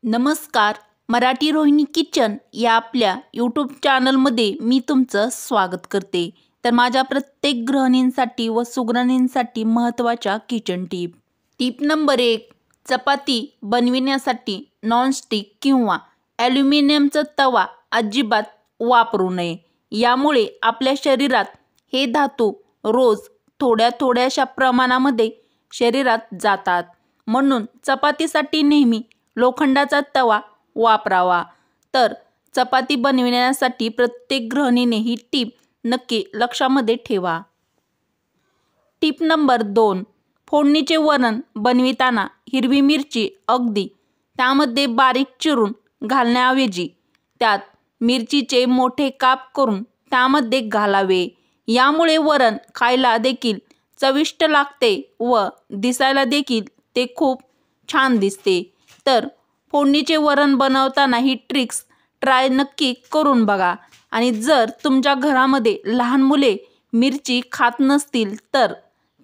नमस्कार. मराठी रोहिणी किचन या आपल्या यूट्यूब चॅनलमध्ये मी तुमचं स्वागत करते. तर माझ्या प्रत्येक गृहिणींसाठी व सुगृहिणींसाठी महत्त्वाच्या किचन टिप नंबर 1. चपाती बनविण्यासाठी नॉनस्टिक किंवा ॲल्युमिनियमचा तवा अजिबात वापरू नये. यामुळे आपल्या शरीरात हे धातू रोज थोड्या थोड्याशा प्रमाणामध्ये शरीरात जातात. म्हणून चपातीसाठी नेहमी लोखंडाचा तवा वापरावा. तर चपाती बनविण्यासाठी प्रत्येक गृहिणीने ही टीप नक्की लक्षामध्ये ठेवा. टीप नंबर 2. फोडणीचे वरण बनविताना हिरवी मिरची अगदी त्यामध्ये बारीक चिरून घालण्याऐवजी त्यात मिरचीचे मोठे काप करून त्यामध्ये घालावे. यामुळे वरण खायला देखील चविष्ट लागते व दिसायला देखील ते खूप छान दिसते. तर फोडणीचे वरण बनवताना ही ट्रिक्स ट्राय नक्की करून बघा. आणि जर तुमच्या घरामध्ये लहान मुले मिरची खात नसतील तर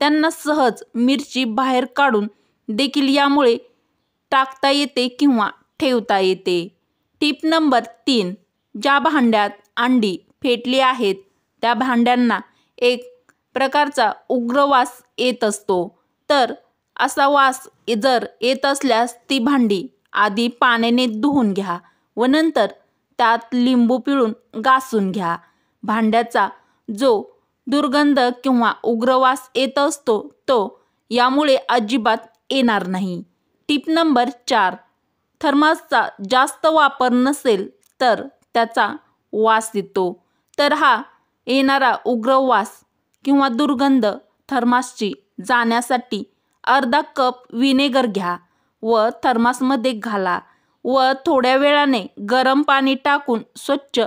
त्यांना सहज मिरची बाहेर काढून देखील यामुळे टाकता येते किंवा ठेवता येते. टीप नंबर 3. ज्या भांड्यात अंडी फेटली आहेत त्या भांड्यांना एक प्रकारचा उग्र वास येत असतो. तर असा वास जर येत असल्यास ती भांडी आधी पाण्याने धुवून घ्या व नंतर त्यात लिंबू पिळून घासून घ्या. भांड्याचा जो दुर्गंध किंवा उग्र वास येत असतो तो यामुळे अजिबात येणार नाही. टीप नंबर 4. थर्मासचा जास्त वापर नसेल तर त्याचा वास येतो. तर हा येणारा उग्र वास किंवा दुर्गंध थर्मासची जाण्यासाठी अर्धा कप व्हिनेगर घ्या व थर्मासमध्ये घाला व थोड्या वेळाने गरम पाणी टाकून स्वच्छ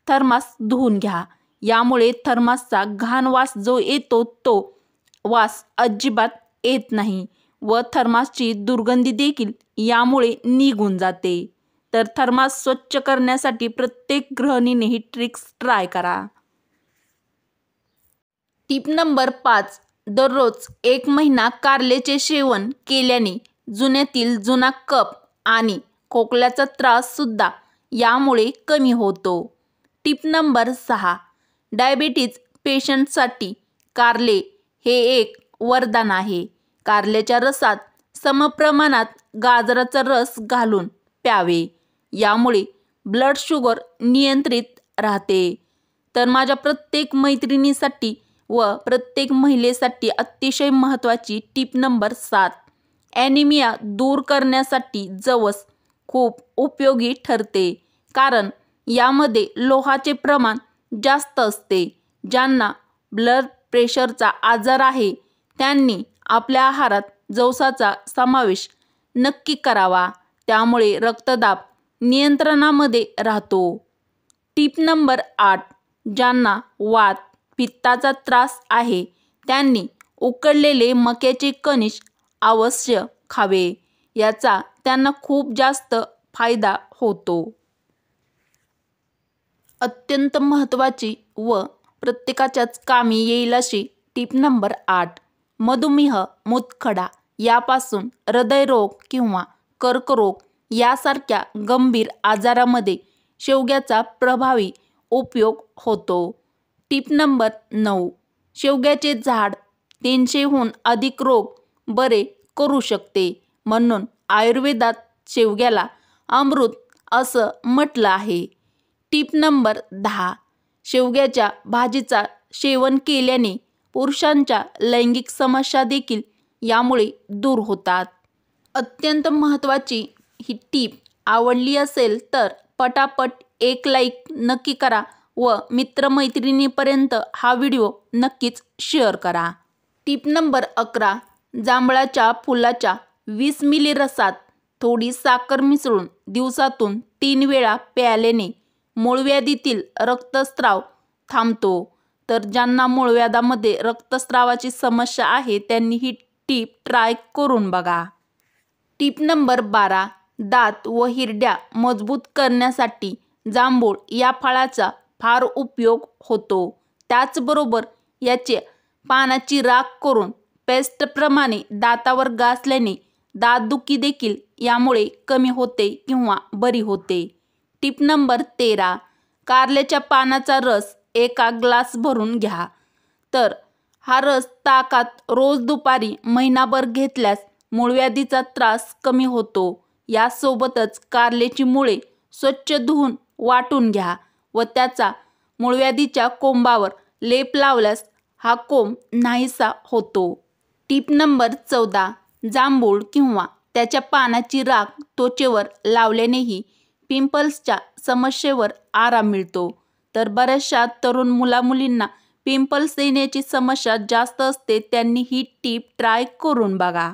थर्मास धुवून घ्या. यामुळे थर्मासचा घाण वास जो येतो तो वास अजिबात येत नाही व थर्मासची दुर्गंधी देखील यामुळे निघून जाते. तर थर्मास स्वच्छ करण्यासाठी प्रत्येक गृहिणीने ही ट्रिक्स ट्राय करा. टीप नंबर 5. दररोज 1 महिना कारल्याचे सेवन केल्याने जुन्यातील जुना कफ आणि खोकल्याचा त्रास सुद्धा यामुळे कमी होतो. टीप नंबर 6. डायबिटीज पेशंटसाठी कारले हे एक वरदान आहे. कारल्याच्या रसात समप्रमाणात गाजराचा रस घालून प्यावे. यामुळे ब्लड शुगर नियंत्रित राहते. तर माझ्या प्रत्येक मैत्रिणीसाठी व प्रत्येक महिलेसाठी अतिशय महत्त्वाची टीप नंबर 7. ॲनिमिया दूर करण्यासाठी जवस खूप उपयोगी ठरते. कारण यामध्ये लोहाचे प्रमाण जास्त असते. ज्यांना ब्लड प्रेशरचा आजार आहे त्यांनी आपल्या आहारात जवसाचा समावेश नक्की करावा. त्यामुळे रक्तदाब नियंत्रणामध्ये राहतो. टीप नंबर 8. ज्यांना वात पित्ताचा त्रास आहे त्यांनी उकडलेले मक्याचे कणीस अवश्य खावे. याचा त्यांना खूप जास्त फायदा होतो. अत्यंत महत्त्वाची व प्रत्येकाच्याच कामी येईल अशी टीप नंबर 8. मधुमेह मूतखडा यापासून हृदयरोग किंवा कर्करोग यासारख्या गंभीर आजारामध्ये शेवग्याचा प्रभावी उपयोग होतो. टीप नंबर 9. शेवग्याचे झाड 300हून अधिक रोग बरे करू शकते. म्हणून आयुर्वेदात शेवग्याला अमृत असं म्हटलं आहे. टीप नंबर 10. शेवग्याच्या भाजीचा सेवन केल्याने पुरुषांच्या लैंगिक समस्या देखील यामुळे दूर होतात. अत्यंत महत्त्वाची ही टीप आवडली असेल तर पटापट एक लाईक नक्की करा व मित्रमैत्रिणीपर्यंत हा व्हिडिओ नक्कीच शेअर करा. टीप नंबर 11. जांभळाच्या फुलाच्या 20 मिली रसात थोडी साखर मिसळून दिवसातून 3 वेळा प्यायल्याने मूळव्याधीतील रक्तस्राव थांबतो. तर ज्यांना मूळव्याधामध्ये रक्तस्रावाची समस्या आहे त्यांनी ही टीप ट्राय करून बघा. टीप नंबर 12. दात व हिरड्या मजबूत करण्यासाठी जांभूळ या फळाचा फार उपयोग होतो. त्याचबरोबर याचे पानाची राख करून पेस्टप्रमाणे दातावर घासल्याने दातदुखी देखील यामुळे कमी होते किंवा बरी होते. टिप नंबर 13, कारल्याच्या पानाचा रस एका ग्लास भरून घ्या. तर हा रस ताकात रोज दुपारी महिनाभर घेतल्यास मूळव्याधीचा त्रास कमी होतो. यासोबतच कारल्याची मुळे स्वच्छ धुवून वाटून घ्या व त्याचा मूळव्याधीच्या कोंबावर लेप लावल्यास हा कोंब नाहीसा होतो. टिप नंबर 14, जांभूळ किंवा त्याच्या पानाची राख त्वचेवर लावल्यानेही पिंपल्सच्या समस्येवर आराम मिळतो. तर बऱ्याचशा तरुण मुलामुलींना पिंपल्स येण्याची समस्या जास्त असते, त्यांनी ही टीप ट्राय करून बघा.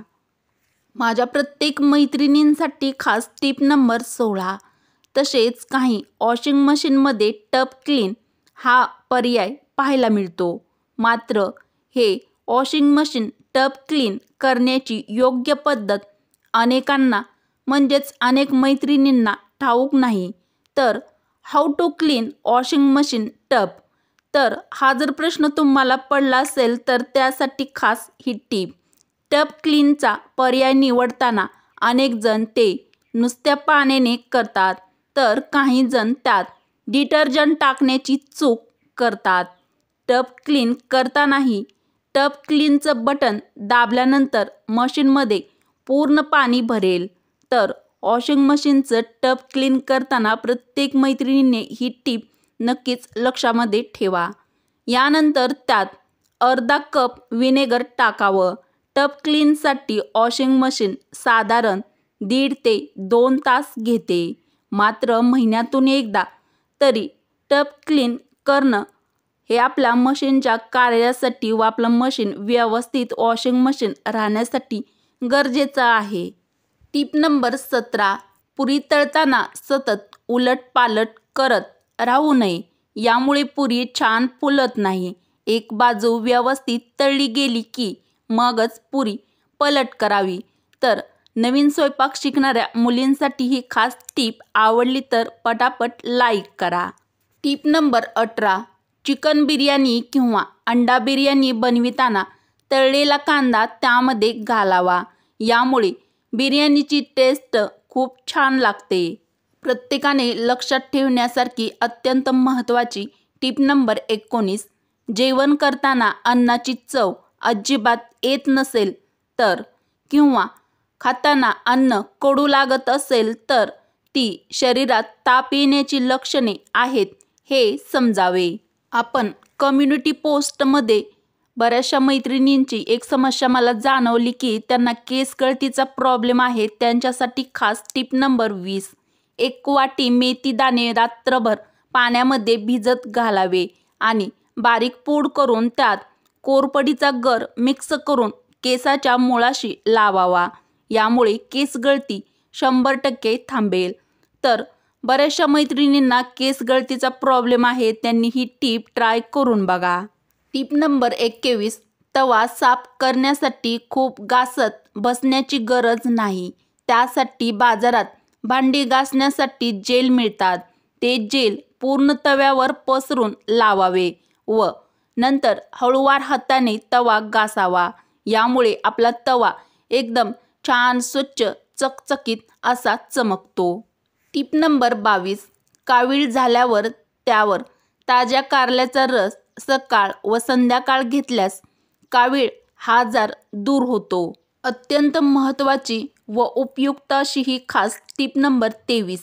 माझ्या प्रत्येक मैत्रिणींसाठी खास टीप नंबर 16. तसेच काही वॉशिंग मशीनमध्ये टब क्लीन हा पर्याय पाहायला मिळतो. मात्र हे वॉशिंग मशीन टब क्लीन करण्याची योग्य पद्धत अनेकांना म्हणजेच अनेक मैत्रिणींना ठाऊक नाही. तर how to clean washing machine tub, तर हा जर प्रश्न तुम्हाला पडला असेल तर त्यासाठी खास ही टीप. टब क्लीनचा पर्याय निवडताना अनेक जण ते नुसत्या पाण्याने करतात, तर काही जण त्यात डिटर्जंट टाकण्याची चूक करतात. टब क्लीन करतानाही टब क्लीनचं बटन दाबल्यानंतर मशीनमध्ये पूर्ण पाणी भरेल. तर वॉशिंग मशीनचं टब क्लीन करताना प्रत्येक मैत्रिणीने ही टीप नक्कीच लक्षामध्ये ठेवा. यानंतर त्यात अर्धा कप व्हिनेगर टाकावं. टब क्लीनसाठी वॉशिंग मशीन साधारण 1.5 ते 2 तास घेते. मात्र महिन्यातून एकदा तरी टब क्लीन करणं हे आपल्या मशीनच्या कार्यासाठी व आपलं मशीन व्यवस्थित वॉशिंग मशीन राहण्यासाठी गरजेचं आहे. टीप नंबर 17, पुरी तळताना सतत उलटपालट करत राहू नये. यामुळे पुरी छान फुलत नाही. एक बाजू व्यवस्थित तळली गेली की मगच पुरी पलट करावी. तर नवीन स्वयंपाक शिकणाऱ्या मुलींसाठी ही खास टीप आवडली तर पटापट लाईक करा. टीप नंबर 18, चिकन बिर्याणी किंवा अंडा बिर्याणी बनविताना तळलेला कांदा त्यामध्ये घालावा. यामुळे बिर्याणीची टेस्ट खूप छान लागते. प्रत्येकाने लक्षात ठेवण्यासारखी अत्यंत महत्त्वाची टीप नंबर 19, जेवण करताना अन्नाची चव अजिबात येत नसेल तर किंवा खाताना अन्न कडू लागत असेल तर ती शरीरात ताप येण्याची लक्षणे आहेत हे समजावे. आपण कम्युनिटी पोस्टमध्ये बऱ्याचशा मैत्रिणींची एक समस्या मला जाणवली की त्यांना केस गळतीचा प्रॉब्लेम आहे. त्यांच्यासाठी खास टीप नंबर 20, 1 वाटी मेथी दाणे रात्रभर पाण्यामध्ये भिजत घालावे आणि बारीक पूड करून त्यात कोरपडीचा गर मिक्स करून केसाच्या मुळाशी लावावा. यामुळे केस गळती 100% थांबेल. तर बऱ्याचशा मैत्रिणींना केस गळतीचा प्रॉब्लेम आहे, त्यांनी ही टीप ट्राय करून बघा. टीप नंबर 21, तवा साफ करण्यासाठी खूप घासत बसण्याची गरज नाही. त्यासाठी बाजारात भांडी घासण्यासाठी जेल मिळतात. ते जेल पूर्ण तव्यावर पसरून लावावे व नंतर हळूवार हाताने तवा घासावा. यामुळे आपला तवा एकदम छान स्वच्छ चकचकीत असा चमकतो. टीप नंबर 22, कावीळ झाल्यावर त्यावर ताज्या कारल्याचा रस सकाळ व संध्याकाळ घेतल्यास कावीळ हा आजार दूर होतो. अत्यंत महत्त्वाची व उपयुक्त अशी ही खास टीप नंबर 23,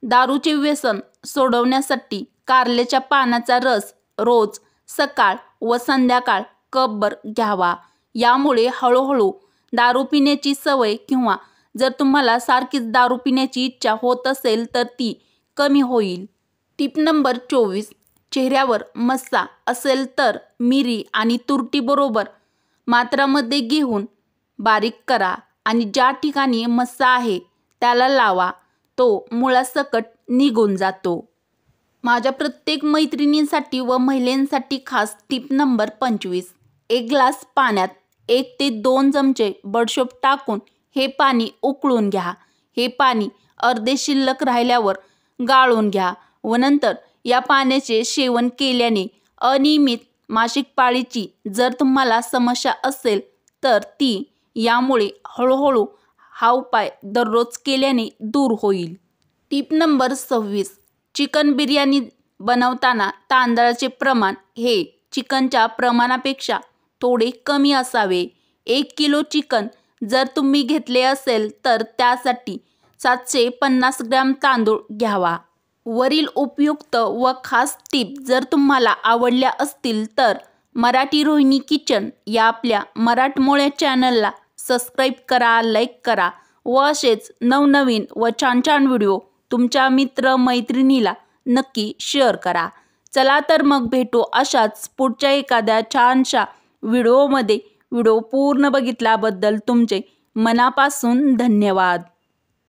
दारूचे व्यसन सोडवण्यासाठी कारल्याच्या पानाचा रस रोज सकाळ व संध्याकाळ कपभर घ्यावा. यामुळे हळूहळू दारू पिण्याची सवय किंवा जर तुम्हाला सारखीच दारू पिण्याची इच्छा होत असेल तर ती कमी होईल. टीप नंबर 24, चेहऱ्यावर मस्सा असेल तर मिरी आणि तुरटीबरोबर मात्रामध्ये घेऊन बारीक करा आणि ज्या ठिकाणी मस्सा आहे त्याला लावा. तो मुळासकट निघून जातो. माझ्या प्रत्येक मैत्रिणींसाठी व महिलांसाठी खास टीप नंबर 25, 1 ग्लास पाण्यात 1 ते 2 चमचे बडीशोप टाकून हे पाणी उकळून घ्या. हे पाणी अर्धे शिल्लक राहिल्यावर गाळून घ्या व नंतर या पाण्याचे सेवन केल्याने अनियमित मासिक पाळीची जर तुम्हाला समस्या असेल तर ती यामुळे हळूहळू हा उपाय दररोज केल्याने दूर होईल. Tip number 26. चिकन बिर्याणी बनवताना तांदळाचे प्रमाण हे चिकनच्या प्रमाणापेक्षा थोडे कमी असावे. 1 किलो चिकन जर तुम्ही घेतले असेल तर त्यासाठी 750 ग्रॅम तांदूळ घ्यावा. वरील उपयुक्त व खास टिप जर तुम्हाला आवडल्या असतील तर मराठी रोहिणी किचन या आपल्या मराठमोळ्या चॅनलला सबस्क्राईब करा, लाईक करा व असेच नवनवीन व छान छान व्हिडिओ तुमच्या मित्र-मैत्रिणीला नक्की शेअर करा. चला तर मग भेटू अशाच पुढच्या एखाद्या छानशा व्हिडिओमध्ये. व्हिडिओ पूर्ण बघितल्याबद्दल तुमचे मनापासून धन्यवाद.